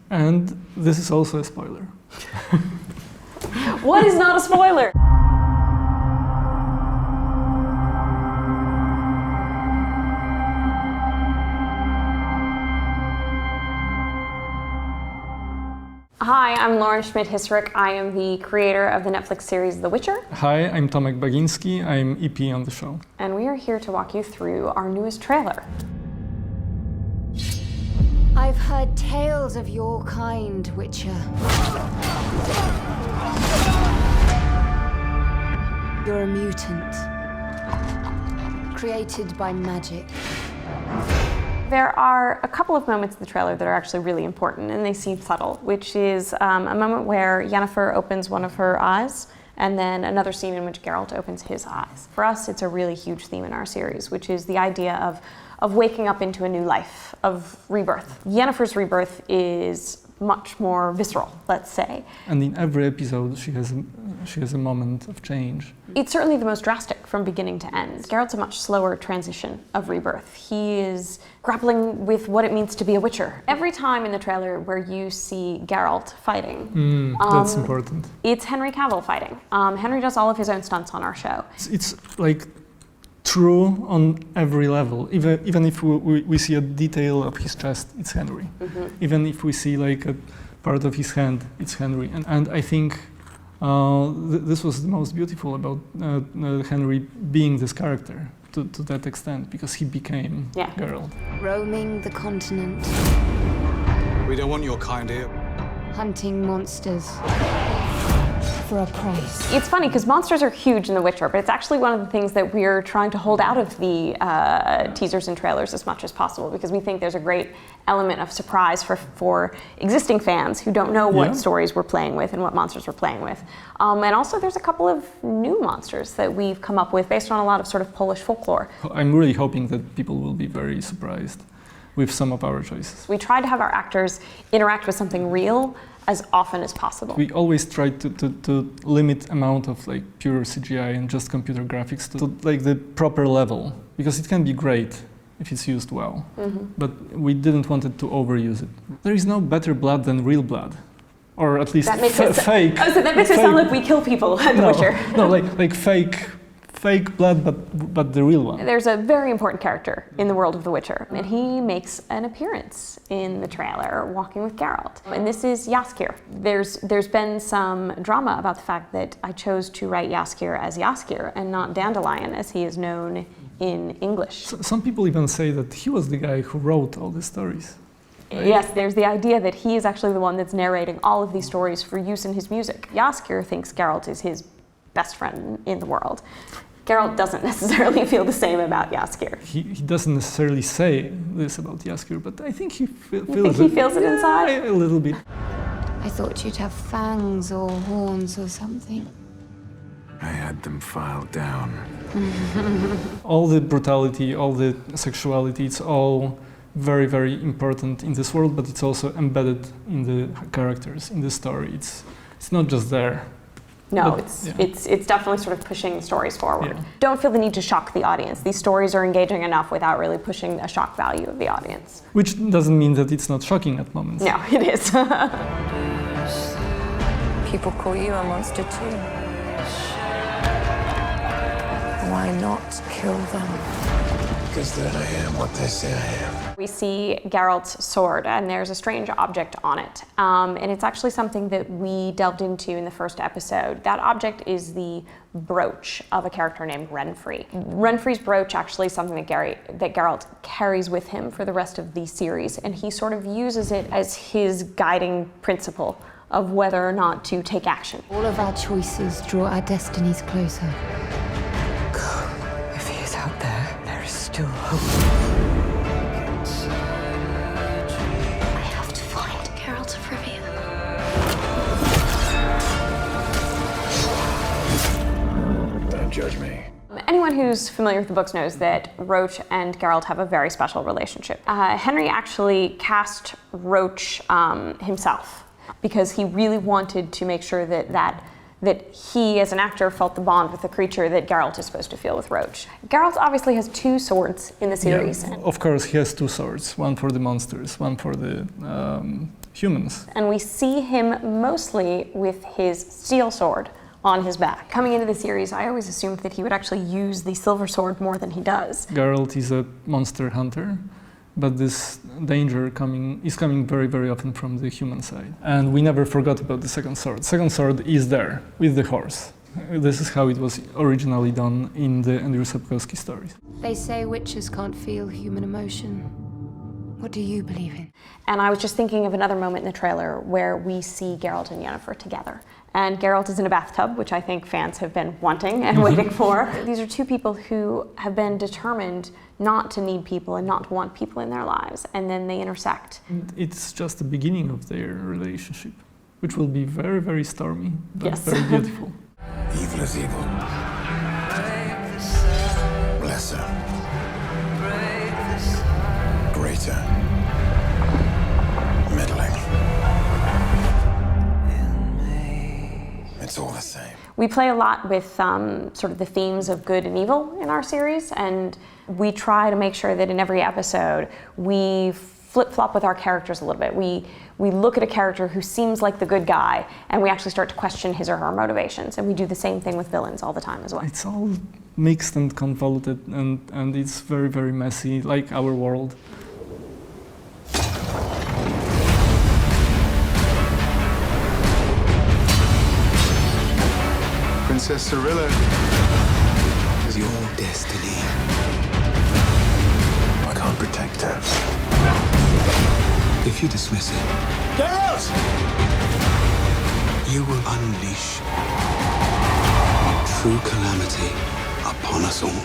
And this is also a spoiler. What is not a spoiler? Hi, I'm Lauren Schmidt-Hissrcih. I am the creator of the Netflix series The Witcher. Hi, I'm Tomek Baginski. I'm EP on the show. And we are here to walk you through our newest trailer. I've heard tales of your kind, Witcher. You're a mutant, created by magic. There are a couple of moments in the trailer that are actually really important, and they seem subtle, which is a moment where Yennefer opens one of her eyes, and then another scene in which Geralt opens his eyes. For us, it's a really huge theme in our series, which is the idea of waking up into a new life, of rebirth. Yennefer's rebirth is much more visceral, let's say. And in every episode, she has a moment of change. It's certainly the most drastic from beginning to end. Geralt's a much slower transition of rebirth. He is grappling with what it means to be a Witcher. Every time in the trailer where you see Geralt fighting, that's important. It's Henry Cavill fighting. Henry does all of his own stunts on our show. It's like true on every level. Even if we see a detail of his chest, it's Henry. Even if we see like a part of his hand, it's Henry. And I think this was the most beautiful about Henry being this character to that extent, because he became Geralt. Roaming the continent. We don't want your kind here. Hunting monsters. For a price. It's funny because monsters are huge in The Witcher, but it's actually one of the things that we're trying to hold out of the teasers and trailers as much as possible, because we think there's a great element of surprise for existing fans who don't know what stories we're playing with and what monsters we're playing with. And also there's a couple of new monsters that we've come up with based on a lot of sort of Polish folklore. I'm really hoping that people will be very surprised with some of our choices. We try to have our actors interact with something real as often as possible. We always try to limit amount of like pure CGI and just computer graphics to like the proper level, because it can be great if it's used well, but we didn't want it to overuse it. There is no better blood than real blood, or at least fake. Oh, so that makes it sound like we kill people at The Witcher. No, like fake blood, but the real one. There's a very important character in the world of The Witcher, and he makes an appearance in the trailer walking with Geralt. And this is Jaskier. There's been some drama about the fact that I chose to write Jaskier as Jaskier and not Dandelion as he is known in English. Some people even say that he was the guy who wrote all the stories. Right? Yes, there's the idea that he is actually the one that's narrating all of these stories for use in his music. Jaskier thinks Geralt is his best friend in the world. Geralt doesn't necessarily feel the same about Jaskier. He doesn't necessarily say this about Jaskier, but I think he feels it. You think he feels it inside? A little bit. I thought you'd have fangs or horns or something. I had them filed down. All the brutality, all the sexuality, it's all very, very important in this world, but it's also embedded in the characters, in the story. It's not just there. No, it's definitely sort of pushing the stories forward. Yeah. Don't feel the need to shock the audience. These stories are engaging enough without really pushing a shock value of the audience. Which doesn't mean that it's not shocking at moments. No, it is. People call you a monster too. Why not kill them? Because then I am what they say I am. We see Geralt's sword, and there's a strange object on it. And it's actually something that we delved into in the first episode. That object is the brooch of a character named Renfri. Renfri's brooch actually is something that Geralt carries with him for the rest of the series, and he sort of uses it as his guiding principle of whether or not to take action. All of our choices draw our destinies closer. If he is out there, there is still hope. Judge me. Anyone who's familiar with the books knows that Roach and Geralt have a very special relationship. Henry actually cast Roach himself because he really wanted to make sure that he, as an actor, felt the bond with the creature that Geralt is supposed to feel with Roach. Geralt obviously has two swords in the series. Yeah, of course, he has two swords, one for the monsters, one for the humans. And we see him mostly with his steel sword on his back. Coming into the series, I always assumed that he would actually use the silver sword more than he does. Geralt is a monster hunter, but this danger is coming very, very often from the human side. And we never forgot about the second sword. The second sword is there, with the horse. This is how it was originally done in the Andrew Sapkowski stories. They say witches can't feel human emotion. What do you believe in? And I was just thinking of another moment in the trailer where we see Geralt and Yennefer together. And Geralt is in a bathtub, which I think fans have been wanting and waiting for. These are two people who have been determined not to need people and not to want people in their lives, and then they intersect. It's just the beginning of their relationship, which will be very, very stormy, but Yes. very beautiful. Evil is evil. Lesser. Greater. Middling. It's all the same. We play a lot with sort of the themes of good and evil in our series, and we try to make sure that in every episode we flip-flop with our characters a little bit. We look at a character who seems like the good guy, and we actually start to question his or her motivations, and we do the same thing with villains all the time as well. It's all mixed and convoluted, and it's very, very messy, like our world. Princess Cirilla is your destiny. I can't protect her. If you dismiss it, Geralt! you will unleash true calamity upon us all.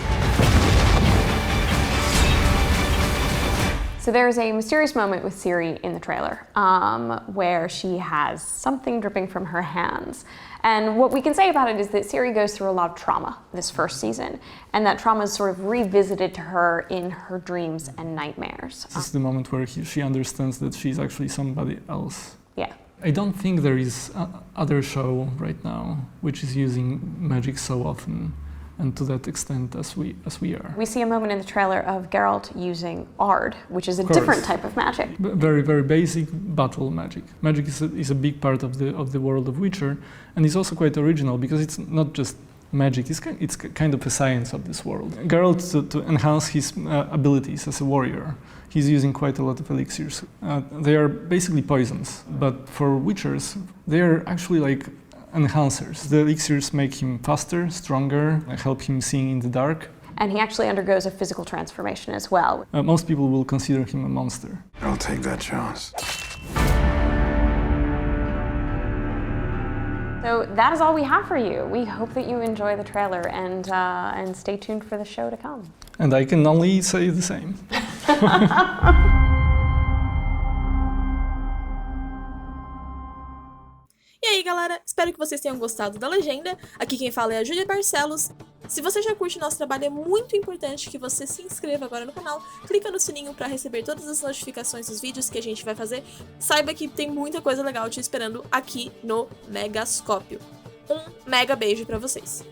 So there's a mysterious moment with Ciri in the trailer where she has something dripping from her hands. And what we can say about it is that Ciri goes through a lot of trauma this first season, and that trauma is sort of revisited to her in her dreams and nightmares. This is the moment where she understands that she's actually somebody else. Yeah. I don't think there is other show right now which is using magic so often and to that extent as we are. We see a moment in the trailer of Geralt using Ard, which is a course. different type of magic. Very, very basic battle magic. Magic is a big part of the world of Witcher, and it's also quite original because it's not just magic, it's kind of a science of this world. Geralt, to enhance his abilities as a warrior, he's using quite a lot of elixirs. They are basically poisons, but for Witchers, they are actually like enhancers. The elixirs make him faster, stronger, help him seeing in the dark. And he actually undergoes a physical transformation as well. Most people will consider him a monster. I'll take that chance. So that is all we have for you. We hope that you enjoy the trailer and stay tuned for the show to come. And I can only say the same. E aí, galera, espero que vocês tenham gostado da legenda. Aqui quem fala é a Júlia Barcelos. Se você já curte nosso trabalho, é muito importante que você se inscreva agora no canal, clica no sininho para receber todas as notificações dos vídeos que a gente vai fazer. Saiba que tem muita coisa legal te esperando aqui no Megascópio. Um mega beijo pra vocês!